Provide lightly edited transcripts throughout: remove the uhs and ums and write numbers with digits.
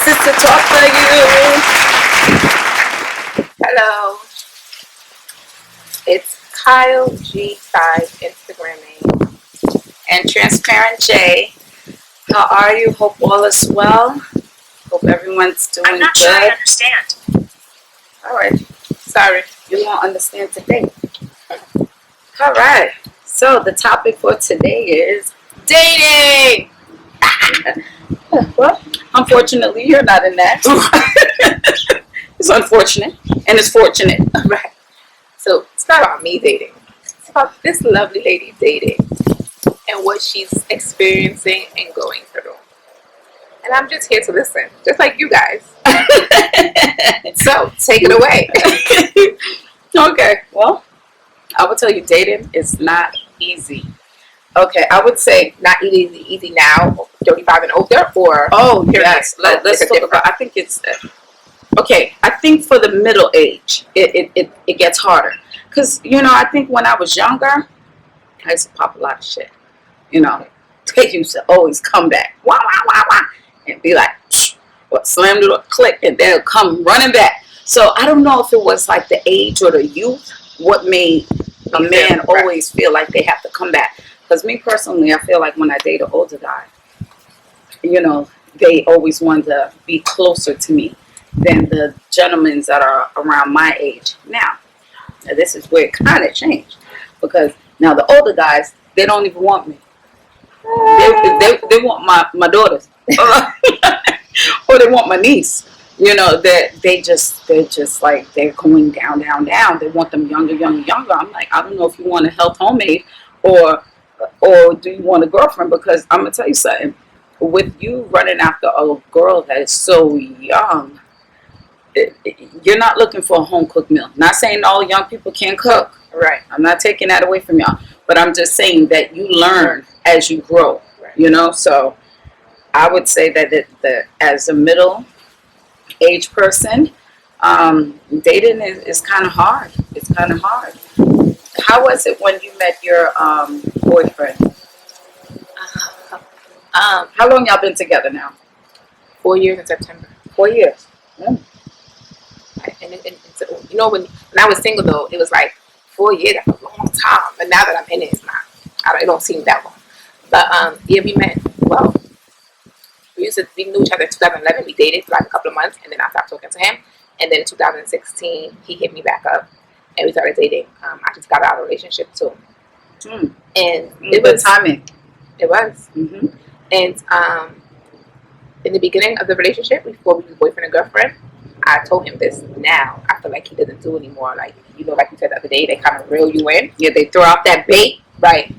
Sister talk for you. Hello. It's Kyle G5 Instagram name and Transparent J. How are you? Hope all is well. Hope everyone's doing good. I'm not sure I understand. All right. Sorry, you won't understand today. All right. So the topic for today is dating. Well, unfortunately, you're not in that. It's unfortunate and it's fortunate. Right. So it's not about me dating. It's about this lovely lady dating and what she's experiencing and going through. And I'm just here to listen, just like you guys. So take it away. Okay. Well, I will tell you, dating is not easy. Okay, I would say Not easy now, 35 and older, or yes. Let's talk about. I think it's okay. I think for the middle age, it gets harder because I think when I was younger, I used to pop a lot of shit. They used to always come back, wah wah wah wah, and be like, what, slam the door, click, and they'll come running back. So I don't know if it was like the age or the youth what made a man always feel like they have to come back. Because me personally, I feel like when I date an older guy, they always want to be closer to me than the gentlemen that are around my age. Now this is where it kind of changed. Because now the older guys, they don't even want me. They want my daughters. Or they want my niece. They're just like, they're going down. They want them younger. I'm like, I don't know if you want a health homemade or do you want a girlfriend? Because I'm gonna tell you something. With you running after a girl that is so young, you're not looking for a home cooked meal. Not saying all young people can't cook. Right. I'm not taking that away from y'all. But I'm just saying that you learn as you grow. Right. So I would say that as a middle age person, dating is kind of hard. It's kind of hard. How was it when you met your boyfriend? How long y'all been together now? 4 years in September. 4 years. Mm. And when I was single though, it was like 4 years. That's a long time. But now that I'm in it, it's not. It don't seem that long. But we met. Well, we knew each other in 2011. We dated for like a couple of months, and then I stopped talking to him. And then in 2016, he hit me back up, and we started dating. I just got out of a relationship too. Mm. And it was timing. It was. Mm-hmm. And in the beginning of the relationship, before we were boyfriend and girlfriend, I told him this. Now I feel like he doesn't do anymore. Like like you said the other day, they kind of reel you in. Yeah, they throw out that bait. Right.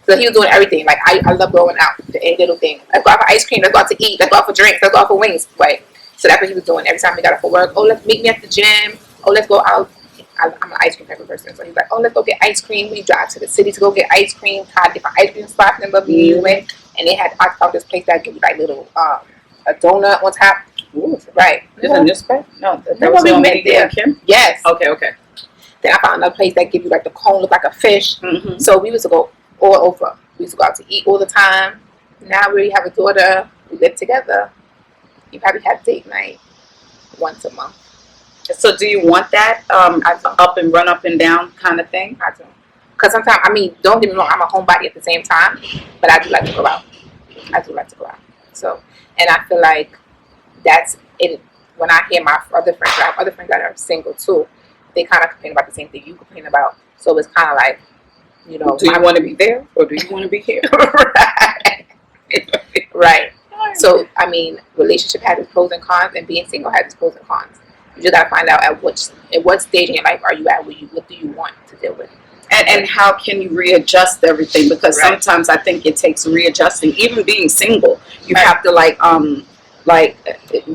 So he was doing everything. Like I love going out to any little thing. Let's go out for ice cream. Let's go out to eat. Let's go out for drinks. Let's go out for wings. Right. So that's what he was doing every time we got up for work. Oh, let's meet me at the gym. Oh, let's go out. I'm an ice cream type of person. So he's like, oh, let's go get ice cream. We drive to the city to go get ice cream. Tried different ice cream spots. Remember me and you went, and they had I found this place that give you like little a donut on top. Ooh, right. Is it this place? No, that was when we met there. Kim? Yes. Okay. Then I found another place that give you like the cone look like a fish. Mm-hmm. So we used to go all over. We used to go out to eat all the time. Now we have a daughter. We live together. We probably have date night once a month. So do you want that up and run up and down kind of thing? I do. Because sometimes, don't get me wrong, I'm a homebody at the same time, but I do like to go out. So, and I feel like that's it. When I hear my other friends, I have other friends that are single too, they kind of complain about the same thing you complain about. So it's kind of like, do you want to be there or do you want to be here? Right. So, relationship has its pros and cons, and being single has its pros and cons. You just gotta find out at what stage in your life are you at. What do you want to deal with? And how can you readjust everything? Because Right. sometimes I think it takes readjusting. Even being single, you Right. have to like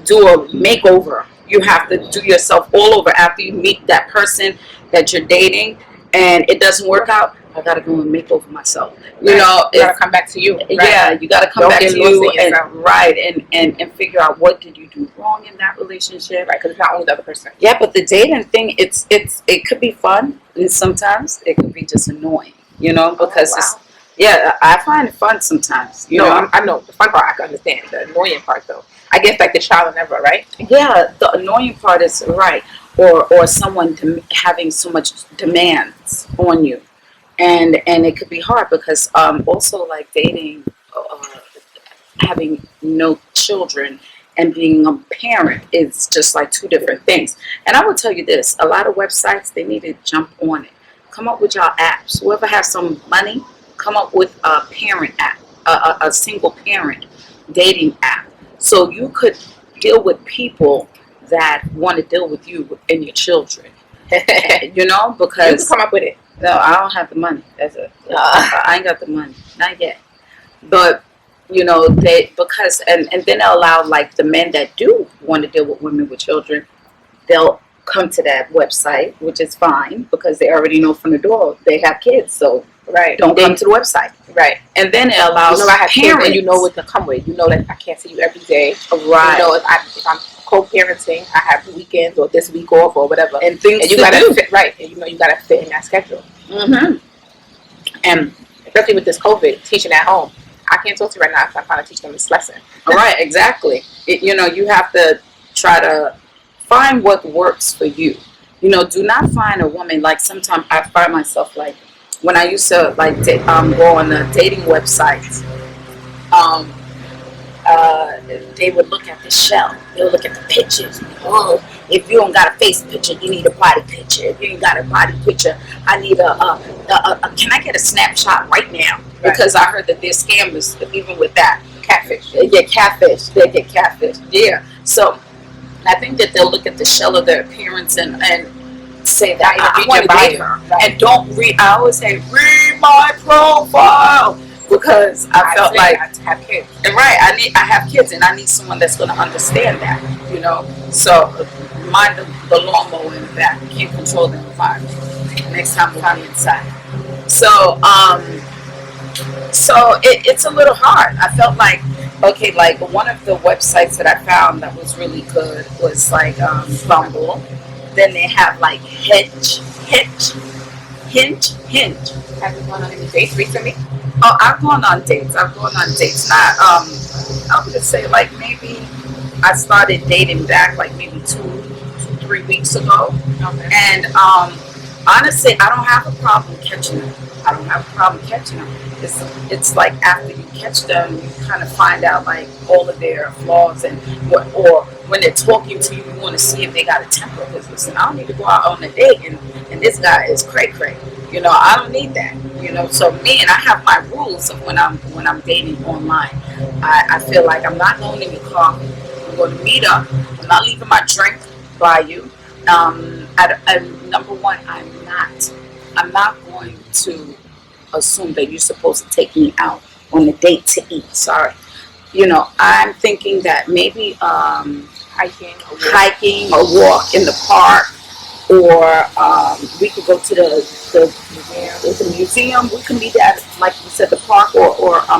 do a makeover. You have to do yourself all over after you meet that person that you're dating, and it doesn't work out. I gotta go and make over myself. You Right. know, You gotta come back to you. Right. yeah, you gotta come Don't back get to lost you in and yourself. right and figure out what did you do wrong in that relationship. Right, because it's not only the other person. Yeah, but the dating thing, it could be fun, and sometimes it could be just annoying. You know, because it's yeah, I find it fun sometimes. You know, I know the fun part I can understand. The annoying part though, I guess like the trial and error, right? yeah, the annoying part is right, or someone having so much demands on you, and it could be hard because also like dating, having no children and being a parent is just like two different things. And I will tell you this: a lot of websites, they need to jump on it. Come up with y'all apps. Whoever has some money, come up with a parent app, a single parent dating app, so you could deal with people that want to deal with you and your children. You know, You can because come up with it. no, I don't have the money. That's it. I ain't got the money, not yet. But you know, they because and then they'll allow like the men that do want to deal with women with children, they'll come to that website, which is fine because they already know from the door they have kids, so Right. don't come to the website. Right. And then it allows You know I have kids, parents. and you know what to come with. You know that I can't see you every day. Right. You know if I'm co-parenting, I have weekends or this week off or whatever. And things And you to gotta do. fit right. And you know you gotta fit in that schedule. Mm-hmm. And Especially with this COVID, teaching at home. I can't talk to you right now because I'm trying to teach them this lesson. right, exactly. You know, you have to try to find what works for you. You know, do not find a woman like sometimes I find myself like when I used to like go on the dating websites. Um, they would look at the shell. They would look at the pictures. Oh, if you don't got a face picture, you need a body picture. If you ain't got a body picture, I need can I get a snapshot right now? Right. Because I heard that there's scammers even with that. Catfish. They get catfish. They get catfish. Yeah. So I think that they'll look at the shell of their appearance and say that I want to date her. Right. And don't read. I always say read my profile because I felt like I have kids. and right, I have kids and I need someone that's going to understand that, you know. So mind the lawnmower in the back. You can't control the environment. Next time we'll be inside. So it's a little hard. I felt like okay, like one of the websites that I found that was really good was like Bumble. Then they have like Hinge. Have you gone on any dates recently? Oh, I've gone on dates. Not I would just say like maybe I started dating back like maybe 3 weeks ago. Okay. And honestly, I don't have a problem catching them. It's like after you catch them, you kind of find out like all of their flaws and what, or when they're talking to you, you want to see if they got a temper. Because listen, I don't need to go out on a date and this guy is cray. You know, I don't need that. You know, so me and I have my rules of when I'm dating online. I feel like I'm not going in your car. I'm going to meet up. I'm not leaving my drink by you. Number one, I'm not going to assume that you're supposed to take me out on a date to eat. Sorry. You know, I'm thinking that maybe hiking, a walk in the park, or we could go to the museum. We could meet at, like you said, the park or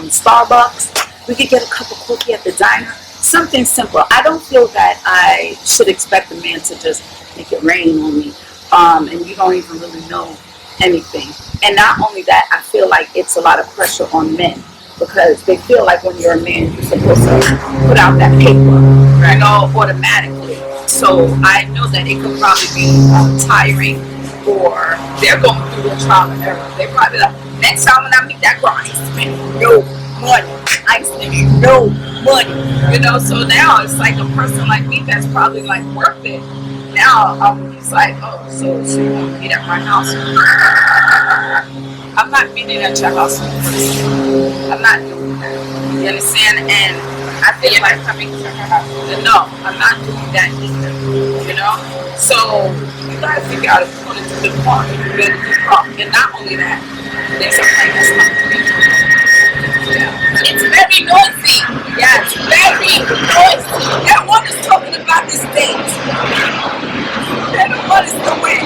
Starbucks. We could get a cup of coffee at the diner. Something simple. I don't feel that I should expect a man to just make it rain on me, and you don't even really know anything. And not only that, I feel like it's a lot of pressure on men because they feel like when you're a man, you're supposed to put out that paper, you know, automatically. So I know that it could probably be tiring, or they're going through a trial and error. They probably like, next time when I meet that girl, I ain't spending no money. I ain't spending no money, you know. So now it's like a person like me that's probably like worth it. Now he's like, oh, so you want to meet at my house? I'm not meeting at your house in person. I'm not doing that. You understand? And I feel like coming to her house. No, I'm not doing that either. You know? So gotta figure out if you're gonna do the park, you better do park. And not only that, there's a plane that's coming. Yeah. It's very noisy. Yeah, it's Very noisy. everyone is talking about this date. Everyone is the win.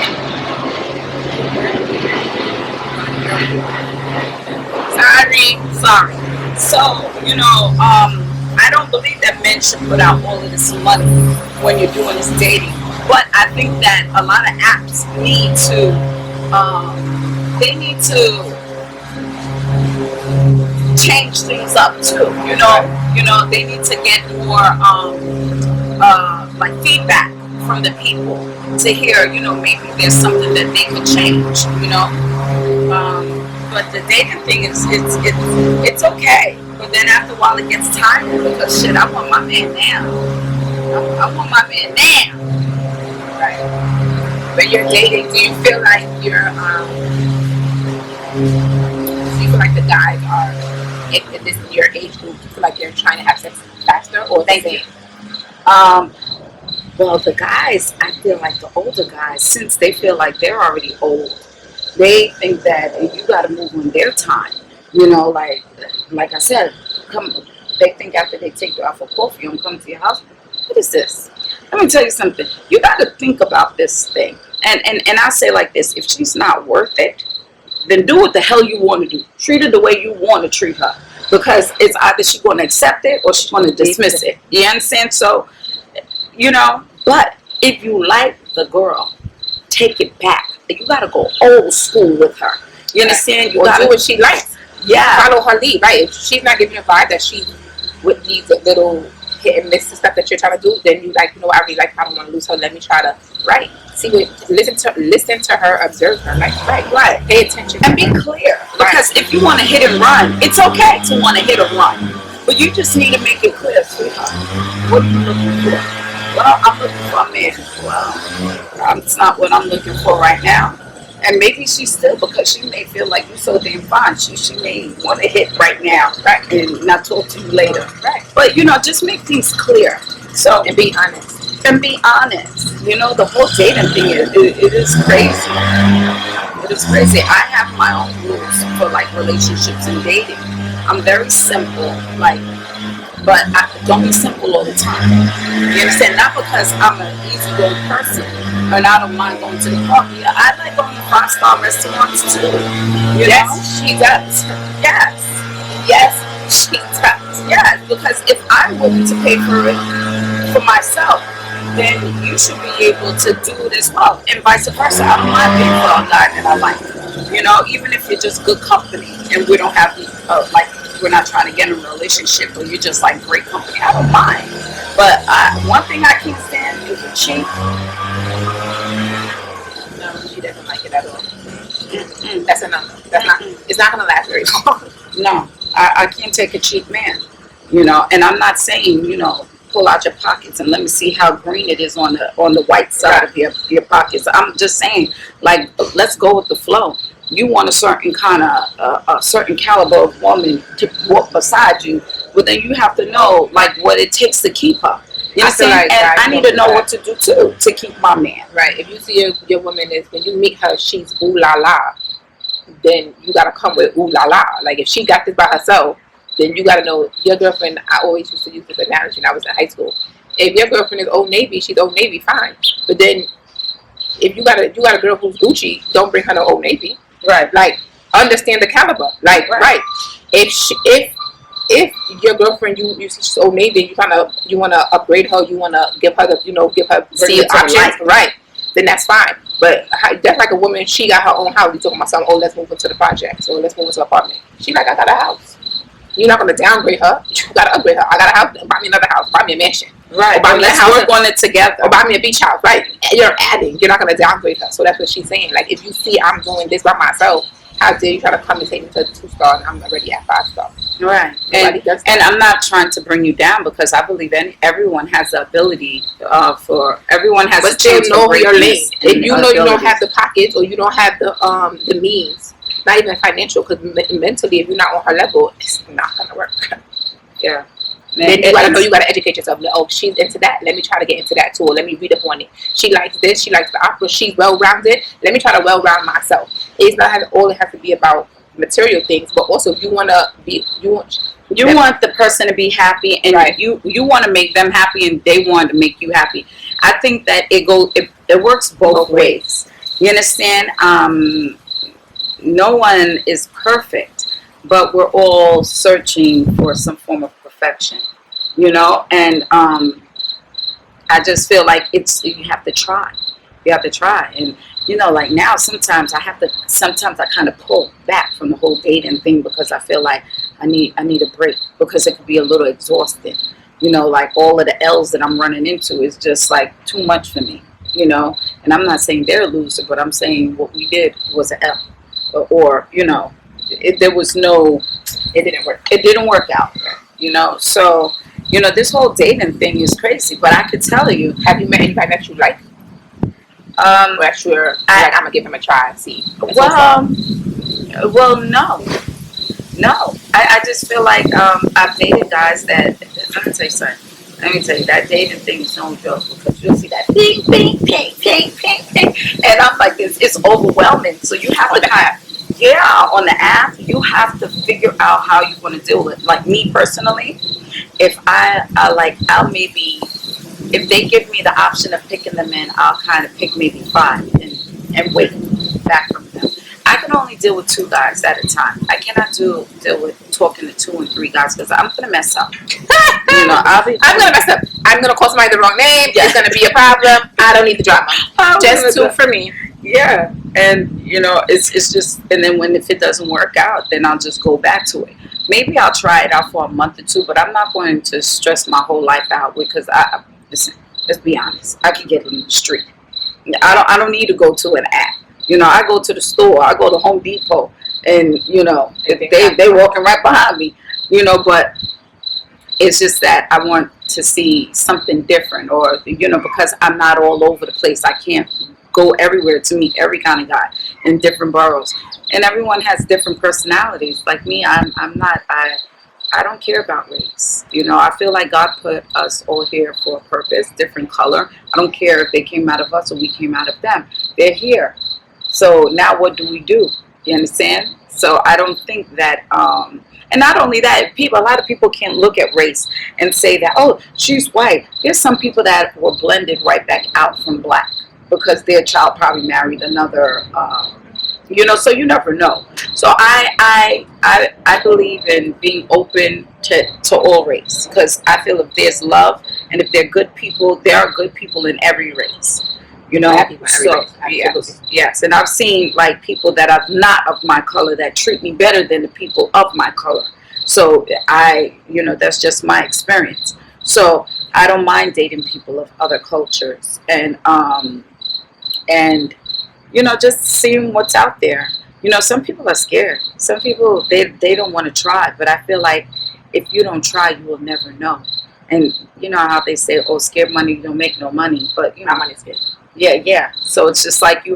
Sorry. So, I don't believe that men should put out all of this money when you're doing this dating. But I think that a lot of apps need to, they need to change things up too. They need to get more, like feedback from the people to hear, maybe there's something that they could change, but the dating thing it's okay. But then after a while it gets tiring because shit, I want my man now. I want my man now. Right. When you're dating, do you feel like do you feel like the guys are in this your age group? Do you feel like they're trying to have sex faster or Thank you. Well, the guys, I feel like the older guys, since they feel like they're already old, they think that you got to move on their time. Like I said, they think after they take you out for coffee and come to your house, what is this? Let me tell you something. You got to think about this thing. And I say like this, if she's not worth it, then do what the hell you want to do. Treat her the way you want to treat her. Because it's either she's going to accept it or she's going to dismiss it. You understand? So, but if you like the girl, take it back. You got to go old school with her. You understand? You got to do what she likes. Yeah. Follow her lead, right? If she's not giving you a vibe that she's with these little hit and miss stuff that you're trying to do, then you I really like, I don't want to lose her. Let me try to, see what, listen to her, observe her, right. Pay attention and be clear. Because if you want to hit and run, it's okay to want to hit and run, but you just need to make it clear, sweetheart. What are you looking for? Well, I'm looking for a man. Well, it's not what I'm looking for right now. And maybe she still, because she may feel like you're so damn fine, she may want to hit right now, right, and not talk to you later, right. But just make things clear. So and be honest. The whole dating thing it is crazy. It is crazy. I have my own rules for like relationships and dating. I'm very simple, but I don't be simple all the time. You understand? Not because I'm an easygoing person and I don't mind going to the park. Yeah, I like going to 5-star restaurants too. Yes, she does. Yes, she does. Yes, because if I'm willing to pay for it for myself, then you should be able to do it as well, and vice versa. I don't mind paying for a guy that I like. Even if you're just good company and we don't have we're not trying to get in a relationship or you're just like great company, I don't mind. But one thing I can't stand is a cheat. No, she doesn't like it at all. That's a no. It's not gonna last very long. No, I can't take a cheap man. And I'm not saying pull out your pockets and let me see how green it is on the white side of your pockets. I'm just saying, let's go with the flow. You want a certain kind of a certain caliber of woman to walk beside you, but then you have to know what it takes to keep her. You understand? And I need to know what to do too to keep my man. Right. If you see your woman is, when you meet her, she's ooh la la, then you gotta come with ooh la la. Like if she got this by herself, then you gotta know your girlfriend. I always used to use this analogy when I was in high school. If your girlfriend is Old Navy, she's Old Navy, fine. But then if you got a girl who's Gucci, don't bring her to Old Navy. Right. Understand the caliber. Right. If your girlfriend you see she's Old Navy, you wanna upgrade her, you wanna give her see options, right? Then that's fine. But that's like a woman. She got her own house. You talking about something? Oh, let's move into the project. So let's move into the apartment. She I got a house. You're not gonna downgrade her. You gotta upgrade her. I got a house. Buy me another house. Buy me a mansion. Right. But let's work on it together. Or buy me a beach house. Right. You're adding. You're not gonna downgrade her. So that's what she's saying. If you see I'm doing this by myself, how dare you try to come and take me to 2-star and I'm already at 5-star. Right. And I'm not trying to bring you down because I believe everyone has the ability everyone has a chance to know your lane. If you know you don't have the pockets or you don't have the means, not even financial, because mentally if you're not on her level, it's not gonna work. Yeah. Then you gotta know, you gotta educate yourself. Like, oh, she's into that. Let me try to get into that too. Let me read up on it. She likes this. She likes the opera. She's well rounded. Let me try to well round myself. It's not all it has to be about material things, but also you want the person to be happy, and right. you want to make them happy, and they want to make you happy. I think that it works both ways. You understand? No one is perfect, but we're all searching for some form of perfection, and I just feel like you have to try. You have to try. And like now, sometimes I kind of pull back from the whole dating thing, because I feel like I need a break, because it could be a little exhausting. Like all of the L's that I'm running into is just like too much for me. And I'm not saying they're a loser, but I'm saying what we did was an L. Or there was no, it didn't work out. So this whole dating thing is crazy. But I could tell you, have you met anybody that you like? I'm gonna give him a try and see. Well, no. I just feel like I've dated guys that. Let me tell you something. That dating thing is no joke, because you'll see that ping, ping, ping, ping, ping, ping, and I'm like, it's overwhelming. So you have to on the app, you have to figure out how you want to deal with it. Like me personally, if I'll maybe, if they give me the option of picking them in, I'll kind of pick maybe 5 and wait back from them. I can only deal with 2 guys at a time. I cannot deal with talking to 2 and 3 guys, because I'm gonna mess up. I'm gonna mess up. I'm gonna call somebody the wrong name. It's gonna be a problem. I don't need the drama. Just 2 for me. Yeah, and it's just, and then if it doesn't work out, then I'll just go back to it. Maybe I'll try it out for a month or 2, but I'm not going to stress my whole life out, because listen, let's be honest, I can get it in the street. I don't need to go to an app. I go to the store, I go to Home Depot, and they walking right behind me. But it's just that I want to see something different, or because I'm not all over the place. I can't go everywhere to meet every kind of guy in different boroughs, and everyone has different personalities. Like me, I don't care about race. I feel like God put us all here for a purpose, different color. I don't care if they came out of us or we came out of them. They're here. So now what do? You understand? So I don't think that, and not only that, a lot of people can't look at race and say that, oh, she's white. There's some people that were blended right back out from black, because their child probably married another, so you never know. So I believe in being open to all race, because I feel if there's love, and if they're good people, there are good people in every race. Yes, and I've seen like people that are not of my color that treat me better than the people of my color. So that's just my experience. So I don't mind dating people of other cultures, and just seeing what's out there. Some people are scared. Some people, they don't want to try, but I feel like if you don't try, you will never know. And how they say, oh, scared money don't make no money, but money's good. Yeah. So it's just like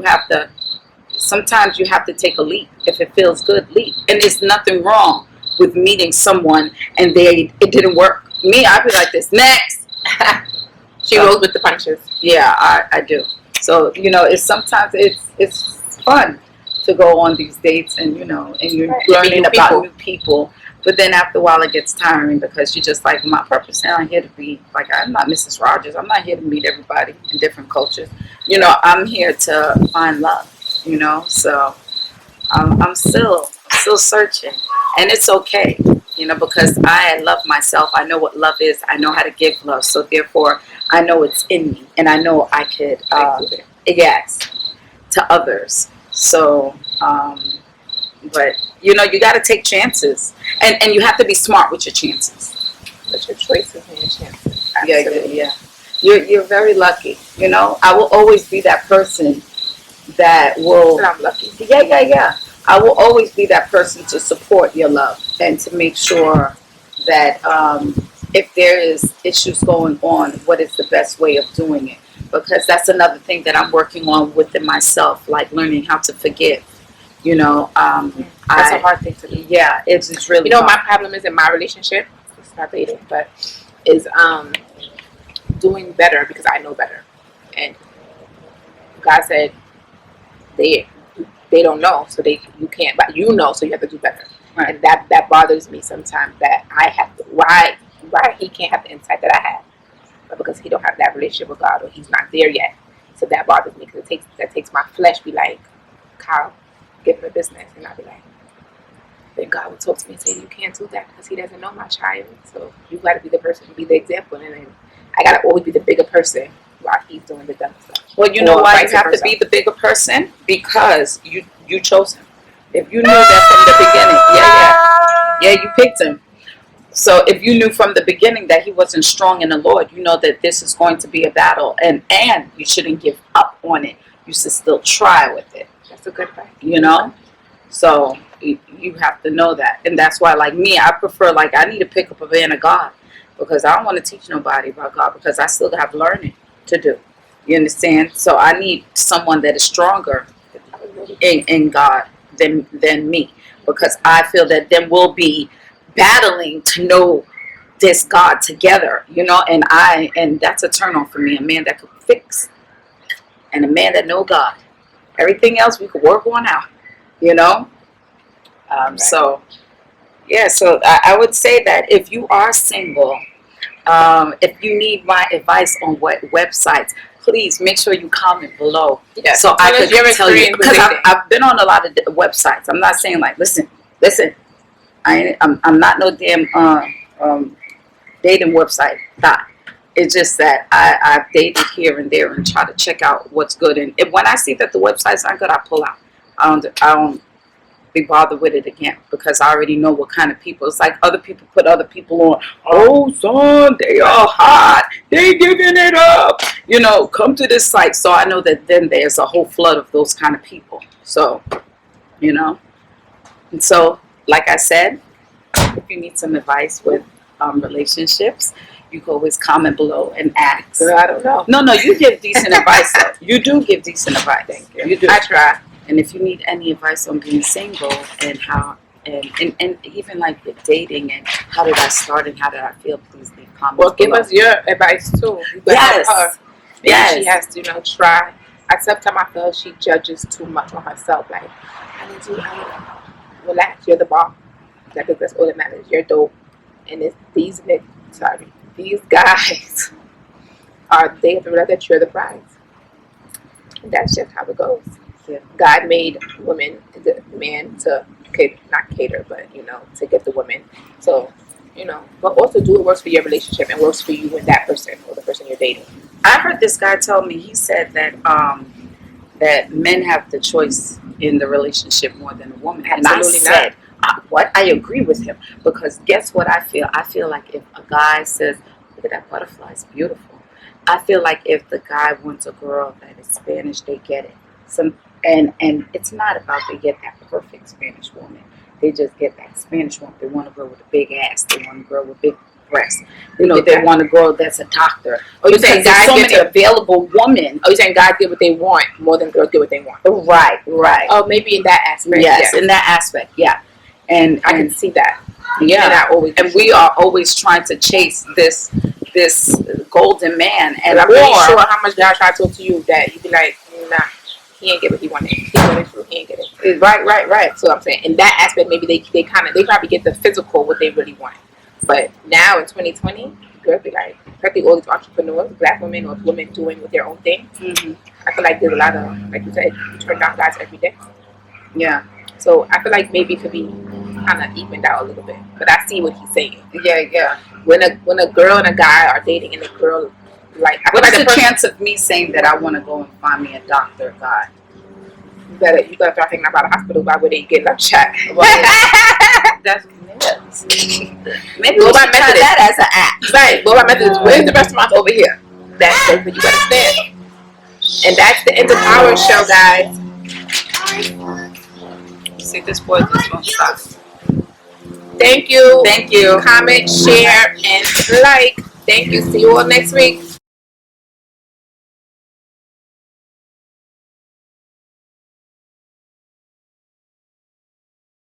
sometimes you have to take a leap. If it feels good, leap. And there's nothing wrong with meeting someone and it didn't work. Me, I'd be like this, next. She rolls with the punches. Yeah, I do. So, sometimes it's fun to go on these dates, and you're learning about new people. But then after a while, it gets tiring, because you're just like, my purpose now, I'm here to be, like, I'm not Mrs. Rogers. I'm not here to meet everybody in different cultures. I'm here to find love, So I'm still searching. And it's okay, because I love myself. I know what love is. I know how to give love. So therefore, I know it's in me. And I know I could, yes, to others. So, but you got to take chances, and you have to be smart with your chances. But your choices and your chances. Absolutely. Yeah. You're very lucky. I will always be that person that will. And I'm lucky. Yeah. I will always be that person to support your love, and to make sure that if there is issues going on, what is the best way of doing it? Because that's another thing that I'm working on within myself, like learning how to forgive. That's a hard thing to do. Yeah, it's really hard. My problem is in my relationship. start dating, but is doing better because I know better. And God said they don't know, so you can't, but you know, so you have to do better. Right. And that bothers me sometimes, that I have to, why he can't have the insight that I have, but because he don't have that relationship with God, or he's not there yet. So that bothers me, because that takes my flesh be like, Kyle, give him a business, and I'll be like, then God would talk to me and say, you can't do that because he doesn't know my child. So you got to be the person to be the example, and then I got to always be the bigger person while he's doing the dumb stuff. Well, you know why you have to be the bigger person? Because you chose him. If you knew that from the beginning, yeah, you picked him. So if you knew from the beginning that he wasn't strong in the Lord, you know that this is going to be a battle, and you shouldn't give up on it. You should still try with it. That's a good thing. You know? So you have to know that. And that's why, like me, I prefer, like, I need to pick up a man of God, because I don't want to teach nobody about God, because I still have learning to do. You understand? So I need someone that is stronger in God than me, because I feel that then we'll be battling to know this God together, you know, and that's a turn on for me, a man that could fix, and a man that know God. Everything else we could work on out, you know. Right. So yeah, so I would say that if you are single, if you need my advice on what websites, please make sure you comment below. Yes. So I could tell you, because I've been on a lot of websites. I'm not saying like, listen, I'm not no damn dating website. Nah. It's just that I've dated here and there and try to check out what's good. And when I see that the website's not good, I pull out. I don't be bothered with it again, because I already know what kind of people. It's like other people put other people on. Oh, son, they are hot. They giving it up. You know, come to this site. So I know that then there's a whole flood of those kind of people. So, you know. And so, like I said, if you need some advice with relationships, you can always comment below and ask. Girl, I don't know. No, you give decent advice, though. You do give decent advice. Thank you. You do. I try. And if you need any advice on being single and how, and even like with dating and how did I start and how did I feel, please leave comments. Well, give below. us your advice too. You Yes. Her. Yes. She has to, try. Sometimes I feel she judges too much on herself. Like, I need to relax. You're the bomb. That's all that matters. You're dope. And it's these guys they have to realize that you're the prize. And that's just how it goes. Yeah. God made women, the man, to not cater, but to get the women. So, but also do what works for your relationship and works for you and that person or the person you're dating. I heard this guy tell me, he said that that men have the choice in the relationship more than a woman. Absolutely and I said, what? I agree with him, because guess what I feel? I feel like if a guy says, look at that butterfly, it's beautiful. I feel like if the guy wants a girl that is Spanish, they get it. And it's not about they get that perfect Spanish woman. They just get that Spanish woman. They want a girl with a big ass. They want a girl with big breasts. They want a girl that's a doctor. Oh, you're saying guys so many available women. Oh, you're saying guys get what they want more than girls get what they want. Right. Oh, maybe in that aspect. Yes, in that aspect, yeah. And I can see that. Yeah. And we are always trying to chase this golden man. And I'm pretty sure how much God tried to talk to you that you'd be like, nah. He ain't get what he wanted. He wanted you. He ain't get it. Right. So I'm saying in that aspect, maybe they probably get the physical what they really want. But now in 2020, girls be like, especially all these entrepreneurs, black women or women doing with their own thing. Mm-hmm. I feel like there's a lot of, like you said, you turn down guys every day. Yeah. So I feel like maybe it could be kind of evened out a little bit. But I see what he's saying. Yeah. When a girl and a guy are dating and the girl. What is the chance of me saying that I want to go and find me a doctor guy? You gotta start thinking about a hospital by where they get love shot. That's maybe we'll try that as an act. Right. Go by Methodist. Where's the restaurant over here? That's where you gotta stand. And that's the end of our show, guys. See, this boy just won't stop. Thank you. Thank you. Comment, share, and like. Thank you. See you all next week.